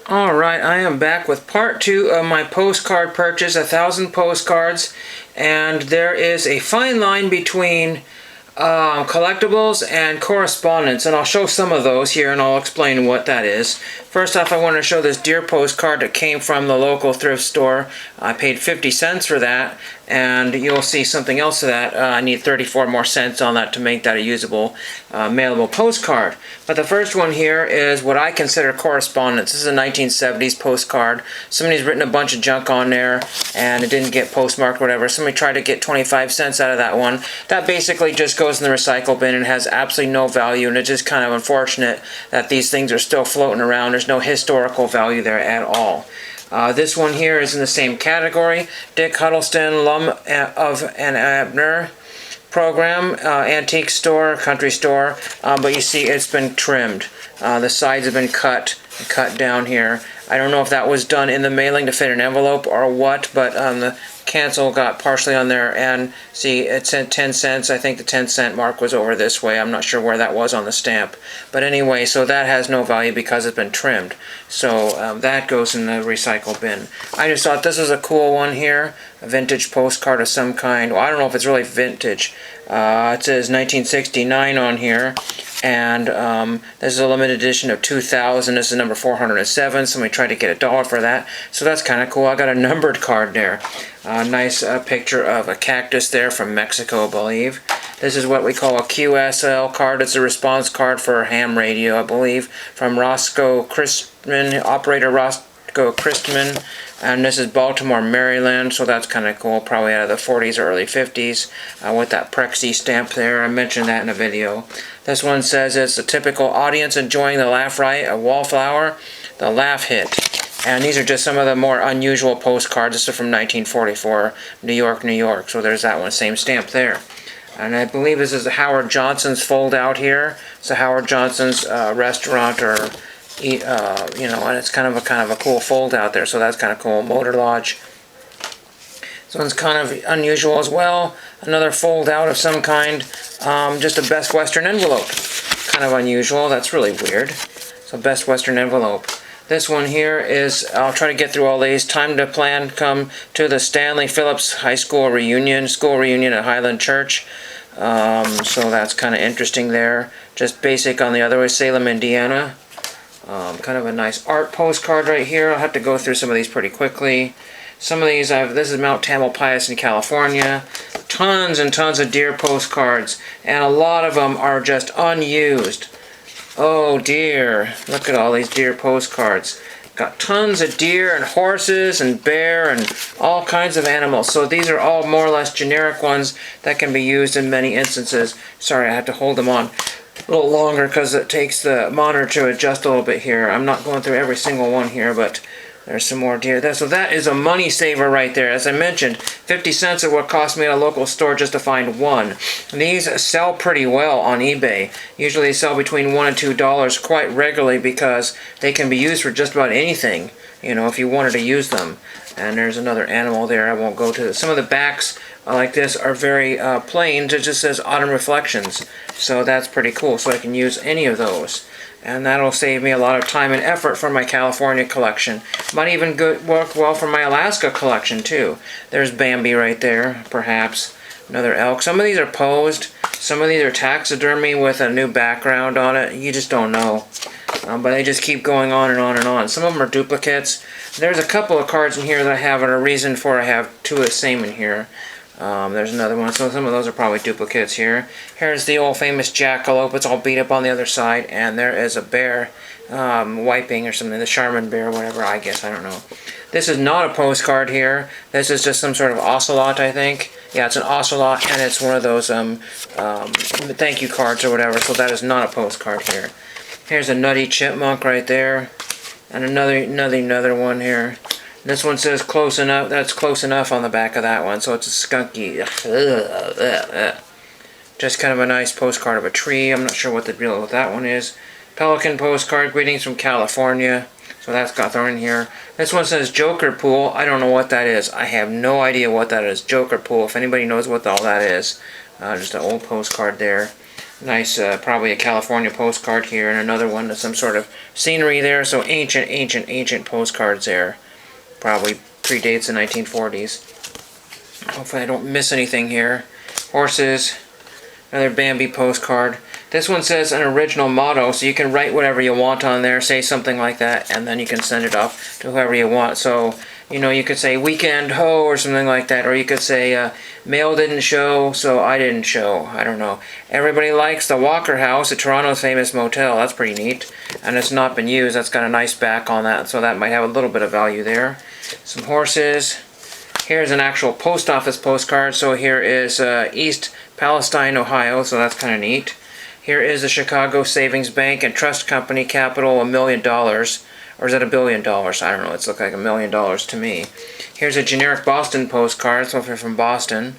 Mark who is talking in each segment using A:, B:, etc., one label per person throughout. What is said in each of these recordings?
A: Alright, I am back with part 2 of my postcard purchase, 1,000 postcards, and there is a fine line between collectibles and correspondence, and I'll show some of those here and I'll explain what that is. First off, I want to show this deer postcard that came from the local thrift store. I paid 50 cents for that, and you'll see something else to that. I need 34 more cents on that to make that a usable mailable postcard. But the first one here is what I consider correspondence. This is a 1970s postcard. Somebody's written a bunch of junk on there and it didn't get postmarked or whatever. Somebody tried to get 25 cents out of that one. That basically just goes in the recycle bin and has absolutely no value, and it's just kind of unfortunate that these things are still floating around. There's no historical value there at all. This one here is in the same category. Dick Huddleston, Lum of an Abner program, antique store, country store, but you see it's been trimmed. The sides have been cut down here. I don't know if that was done in the mailing to fit an envelope or what, but the cancel got partially on there, and see it's at 10 cents. I think the 10-cent mark was over this way. I'm not sure where that was on the stamp, but anyway, so that has no value because it's been trimmed. So that goes in the recycle bin. I just thought this was a cool one here, a vintage postcard of some kind. Well, I don't know if it's really vintage. It says 1969 on here, and this is a limited edition of 2000. This is number 407. Somebody tried to get $1 for that, so that's kind of cool. I got a numbered card there. Nice picture of a cactus there from Mexico, I believe. This is what we call a QSL card. It's a response card for ham radio, I believe, from Roscoe Christman, operator Roscoe Christman. And this is Baltimore, Maryland, so that's kind of cool, probably out of the 40s or early 50s, with that Prexy stamp there. I mentioned that in a video. This one says it's a typical audience enjoying the laugh riot, a wallflower, the laugh hit. And these are just some of the more unusual postcards. This is from 1944, New York, New York. So there's that one, same stamp there. And I believe this is Howard Johnson's fold out here. It's a Howard Johnson's restaurant, or you know, and it's kind of a cool fold out there. So that's kind of cool. Motor Lodge. This one's kind of unusual as well. Another fold out of some kind. Just a Best Western envelope. Kind of unusual. That's really weird. So Best Western envelope. This one here is, I'll try to get through all these. Time to plan, come to the Stanley Phillips High School reunion, at Highland Church. So that's kind of interesting there. Just basic on the other way, Salem, Indiana. Kind of a nice art postcard right here. I'll have to go through some of these pretty quickly. Some of these, this is Mount Tamalpais in California. Tons and tons of deer postcards, and a lot of them are just unused. Oh dear, look at all these deer postcards. Got tons of deer and horses and bear and all kinds of animals. So these are all more or less generic ones that can be used in many instances. Sorry, I have to hold them on a little longer because it takes the monitor to adjust a little bit here. I'm not going through every single one here, but there's some more deer there. So that is a money saver right there. As I mentioned, 50 cents is what cost me at a local store just to find one. These sell pretty well on eBay. Usually they sell between $1 and $2 quite regularly because they can be used for just about anything, you know, if you wanted to use them. And there's another animal there. I won't go to this. Some of the backs like this are very plain. It just says Autumn Reflections. So that's pretty cool. So I can use any of those. And that'll save me a lot of time and effort for my California collection. Might even work well for my Alaska collection too. There's Bambi right there, perhaps. Another elk. Some of these are posed. Some of these are taxidermy with a new background on it. You just don't know. But they just keep going on and on and on. Some of them are duplicates. There's a couple of cards in here that I have, and a reason for I have two of the same in here. There's another one, so some of those are probably duplicates here. Here's the old famous jackalope. It's all beat up on the other side, and there is a bear wiping or something, the Charmin bear, whatever, I guess, I don't know. This is not a postcard here. This is just some sort of ocelot, I think. Yeah, it's an ocelot, and it's one of those thank you cards or whatever, so that is not a postcard here. Here's a nutty chipmunk right there, and another one here. This one says close enough. That's close enough on the back of that one, so it's a skunky. Just kind of a nice postcard of a tree. I'm not sure what the deal with that one is. Pelican postcard, greetings from California. So that's got thrown in here. This one says Joker Pool. I don't know what that is. I have no idea what that is. Joker Pool. If anybody knows what all that is. Just an old postcard there. Nice, probably a California postcard here, and another one with some sort of scenery there. So ancient postcards there. Probably predates the 1940s. Hopefully I don't miss anything here. Horses, another Bambi postcard. This one says an original motto, so you can write whatever you want on there, say something like that, and then you can send it off to whoever you want. So, you know, you could say weekend ho or something like that, or you could say mail didn't show, so I didn't show. I don't know. Everybody likes the Walker House, a Toronto's famous motel. That's pretty neat, and it's not been used. That's got a nice back on that, so that might have a little bit of value there. Some horses. Here's an actual post office postcard. So here is East Palestine, Ohio, so that's kind of neat. Here is the Chicago Savings Bank and Trust Company, capital $1 million. Or is that $1 billion? I don't know. It's looked like $1 million to me. Here's a generic Boston postcard, so if you're from Boston.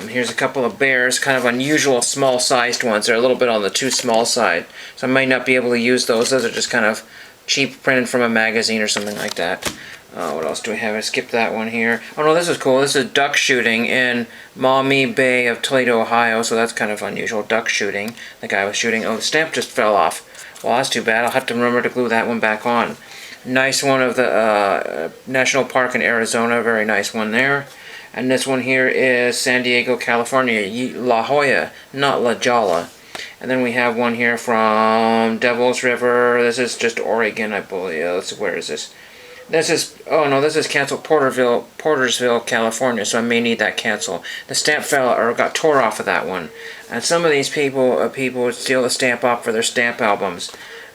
A: Here's a couple of bears, kind of unusual small-sized ones. They're a little bit on the too small side, so I might not be able to use those. Those are just kind of cheap, printed from a magazine or something like that. What else do we have? I skipped that one here. Oh no, this is cool. This is duck shooting in Maumee Bay of Toledo, Ohio, so that's kind of unusual. Duck shooting. The guy was shooting. Oh, the stamp just fell off. Well, that's too bad. I'll have to remember to glue that one back on. Nice one of the National Park in Arizona. Very nice one there. And this one here is San Diego, California. La Jolla, not La Jolla. And then we have one here from Devil's River. This is just Oregon, I believe. Where is this? This is, oh no, this is canceled Portersville, California, so I may need that cancel. The stamp fell, or got tore off of that one. And some of these people would steal the stamp off for their stamp albums.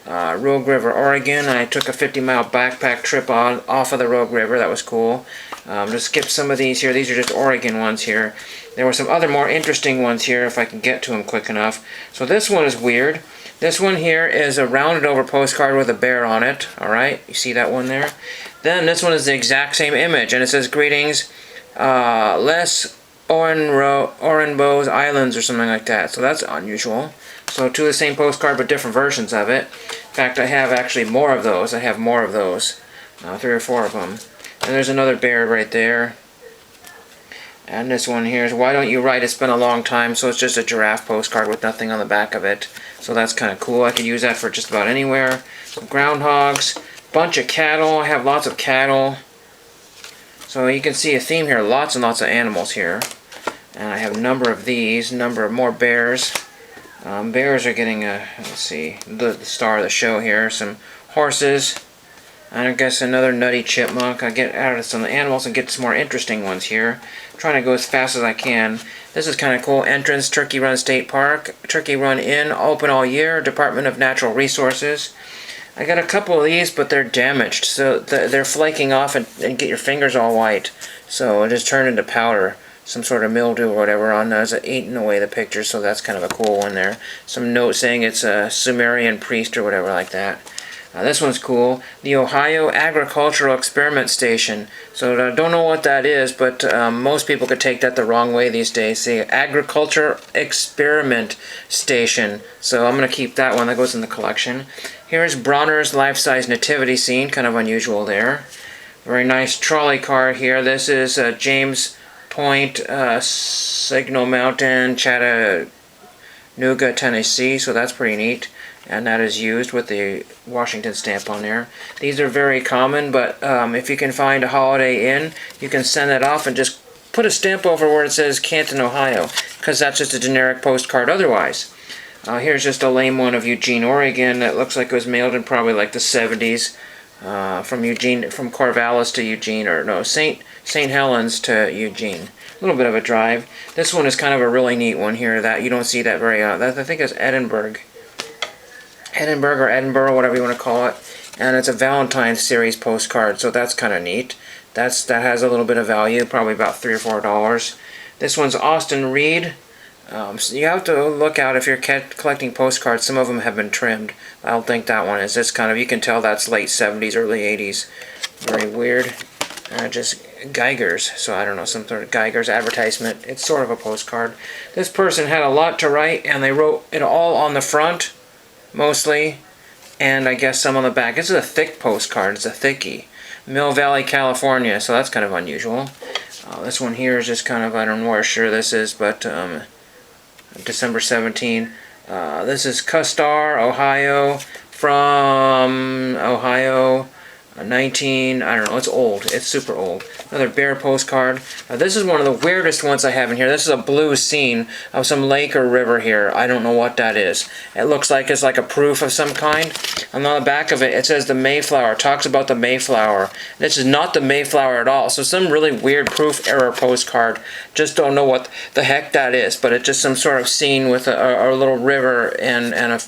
A: Rogue River, Oregon. I took a 50-mile backpack trip off of the Rogue River. That was cool. Just skip some of these here. These are just Oregon ones here. There were some other more interesting ones here if I can get to them quick enough. So this one is weird. This one here is a rounded over postcard with a bear on it. Alright, you see that one there? Then this one is the exact same image, and it says greetings, Les Orenbo's Islands or something like that. So that's unusual. So two of the same postcard but different versions of it. In fact, I have actually more of those. I have more of those. 3 or 4 of them. And there's another bear right there. And this one here is Why Don't You Write? It's Been a Long Time. So it's just a giraffe postcard with nothing on the back of it. So that's kind of cool. I could use that for just about anywhere. Some groundhogs. Bunch of cattle. I have lots of cattle. So you can see a theme here. Lots and lots of animals here. And I have a number of these. Number of more bears. Bears are getting a, let's see, the star of the show here. Some horses. And I guess another nutty chipmunk. I get out of some of the animals and get some more interesting ones here. I'm trying to go as fast as I can. This is kind of cool. Entrance, Turkey Run State Park. Turkey Run Inn, open all year. Department of Natural Resources. I got a couple of these, but they're damaged. So they're flaking off and get your fingers all white. So it just turned into powder. Some sort of mildew or whatever on those, eating away the picture. So that's kind of a cool one there. Some note saying it's a Sumerian priest or whatever like that. This one's cool. The Ohio Agricultural Experiment Station. So I don't know what that is, but most people could take that the wrong way these days. See, Agriculture Experiment Station. So I'm going to keep that one. That goes in the collection. Here's Bronner's life-size nativity scene. Kind of unusual there. Very nice trolley car here. This is James Point, Signal Mountain, Chattanooga, Tennessee. So that's pretty neat. And that is used with the Washington stamp on there. These are very common, but if you can find a Holiday Inn, you can send that off and just put a stamp over where it says Canton, Ohio, because that's just a generic postcard otherwise. Here's just a lame one of Eugene, Oregon. That looks like it was mailed in probably like the 70s from Corvallis to Eugene, or no, St. Helens to Eugene. A little bit of a drive. This one is kind of a really neat one here that you don't see that very I think it's Edinburgh, or Edinburgh, whatever you want to call it. And it's a Valentine's series postcard, so that's kind of neat. That has a little bit of value, probably about $3 or $4. This one's Austin Reed. So you have to look out if you're collecting postcards. Some of them have been trimmed. I don't think that one is. This kind of, you can tell that's late 70s, early 80s. Very weird. Just Geiger's. So I don't know, some sort of Geiger's advertisement. It's sort of a postcard. This person had a lot to write, and they wrote it all on the front, mostly, and I guess some on the back. This is a thick postcard. It's a thickie. Mill Valley, California, so that's kind of unusual. This one here is just kind of, I don't know where sure this is, but December 17. This is Custar, Ohio, from Ohio. 19, I don't know, it's old. It's super old. Another bear postcard. This is one of the weirdest ones I have in here. This is a blue scene of some lake or river here. I don't know what that is. It looks like it's like a proof of some kind. And on the back of it, it says the Mayflower. It talks about the Mayflower. This is not the Mayflower at all. So some really weird proof error postcard. Just don't know what the heck that is. But it's just some sort of scene with a little river and a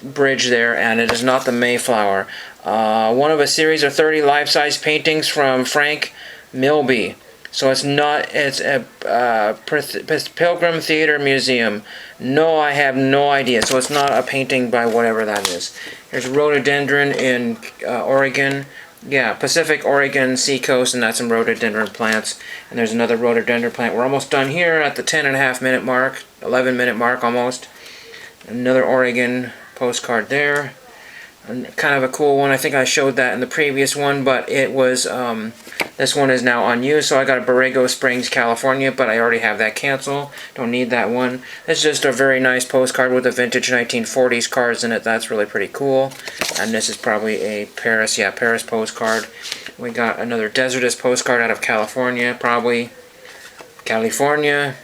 A: bridge there, and it is not the Mayflower. One of a series of 30 life-size paintings from Frank Milby. So it's not, it's a Pilgrim Theater Museum. No, I have no idea. So it's not a painting by whatever that is. Here's rhododendron in Oregon. Yeah, Pacific Oregon seacoast, and that's some rhododendron plants. And there's another rhododendron plant. We're almost done here at the 10.5 minute mark, 11-minute mark almost. Another Oregon postcard there. And kind of a cool one. I think I showed that in the previous one, but it was, this one is now unused, so I got a Borrego Springs, California, but I already have that canceled. Don't need that one. It's just a very nice postcard with the vintage 1940s cards in it. That's really pretty cool. And this is probably a Paris, yeah, Paris postcard. We got another Desertist postcard out of California, probably. California.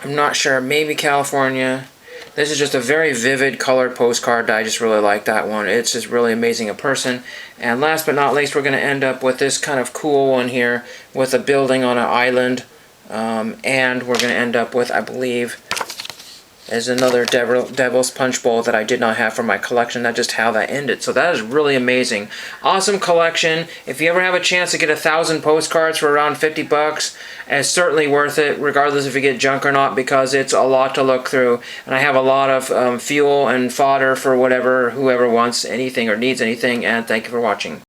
A: I'm not sure, maybe California. This is just a very vivid colored postcard. I just really like that one. It's just really amazing in person. And last but not least, we're going to end up with this kind of cool one here with a building on an island. And we're going to end up with, I believe, is another Devil's Punch Bowl that I did not have for my collection. That's just how that ended. So that is really amazing. Awesome collection. If you ever have a chance to get 1,000 postcards for around 50 bucks, it's certainly worth it, regardless if you get junk or not, because it's a lot to look through. And I have a lot of fuel and fodder for whoever wants anything or needs anything. And thank you for watching.